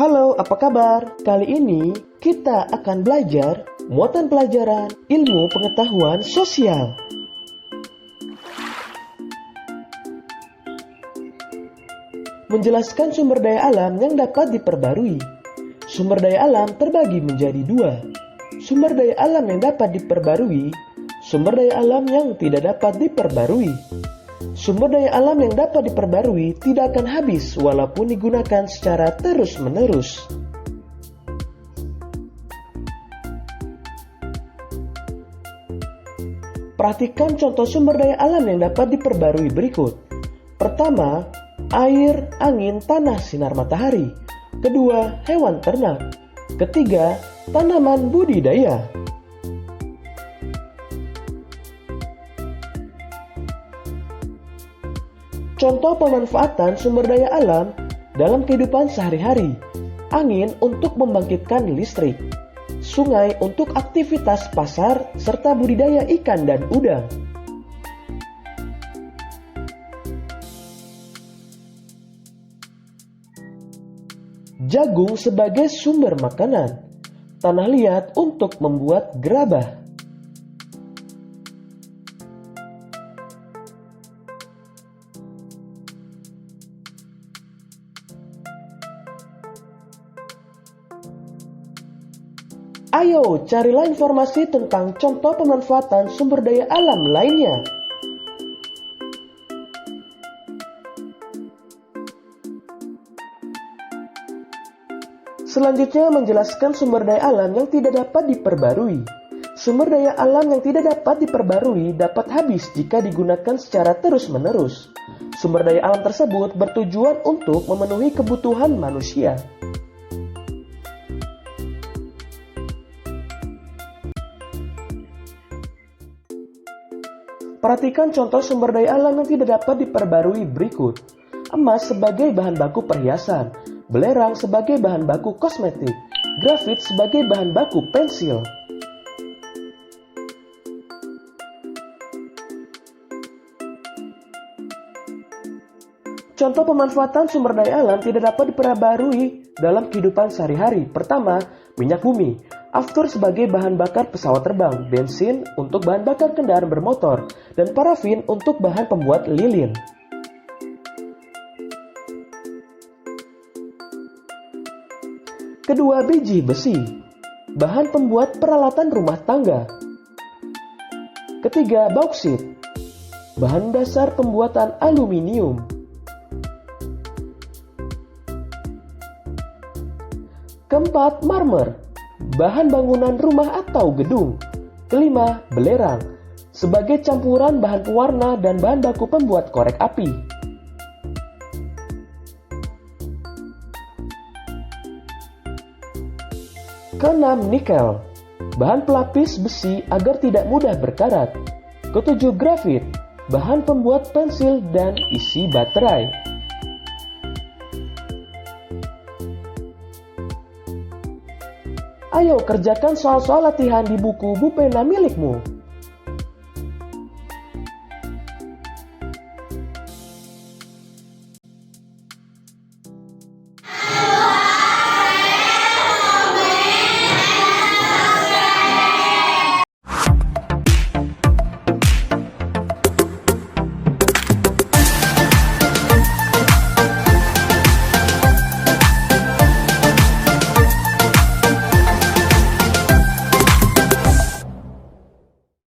Halo, apa kabar? Kali ini kita akan belajar muatan pelajaran ilmu pengetahuan sosial. Menjelaskan sumber daya alam yang dapat diperbarui. Sumber daya alam terbagi menjadi dua. Sumber daya alam yang dapat diperbarui, sumber daya alam yang tidak dapat diperbarui. Sumber daya alam yang dapat diperbarui tidak akan habis walaupun digunakan secara terus-menerus. Perhatikan contoh sumber daya alam yang dapat diperbarui berikut. Pertama, air, angin, tanah, sinar matahari. Kedua, hewan ternak. Ketiga, tanaman budidaya. Contoh pemanfaatan sumber daya alam dalam kehidupan sehari-hari. Angin untuk membangkitkan listrik. Sungai untuk aktivitas pasar serta budidaya ikan dan udang. Jagung sebagai sumber makanan. Tanah liat untuk membuat gerabah. Ayo, carilah informasi tentang contoh pemanfaatan sumber daya alam lainnya. Selanjutnya menjelaskan sumber daya alam yang tidak dapat diperbarui. Sumber daya alam yang tidak dapat diperbarui dapat habis jika digunakan secara terus-menerus. Sumber daya alam tersebut bertujuan untuk memenuhi kebutuhan manusia. Perhatikan contoh sumber daya alam yang tidak dapat diperbarui berikut. Emas sebagai bahan baku perhiasan, belerang sebagai bahan baku kosmetik, grafit sebagai bahan baku pensil. Contoh pemanfaatan sumber daya alam tidak dapat diperbarui dalam kehidupan sehari-hari. Pertama, minyak bumi. Aftur sebagai bahan bakar pesawat terbang, bensin untuk bahan bakar kendaraan bermotor, dan parafin untuk bahan pembuat lilin. Kedua, biji besi, bahan pembuat peralatan rumah tangga. Ketiga, bauksit, bahan dasar pembuatan aluminium. Keempat, marmer, bahan bangunan rumah atau gedung. Kelima, belerang, sebagai campuran bahan pewarna dan bahan baku pembuat korek api. Keenam, nikel, bahan pelapis besi agar tidak mudah berkarat. Ketujuh, grafit, bahan pembuat pensil dan isi baterai. Ayo kerjakan soal-soal latihan di buku Bupena milikmu.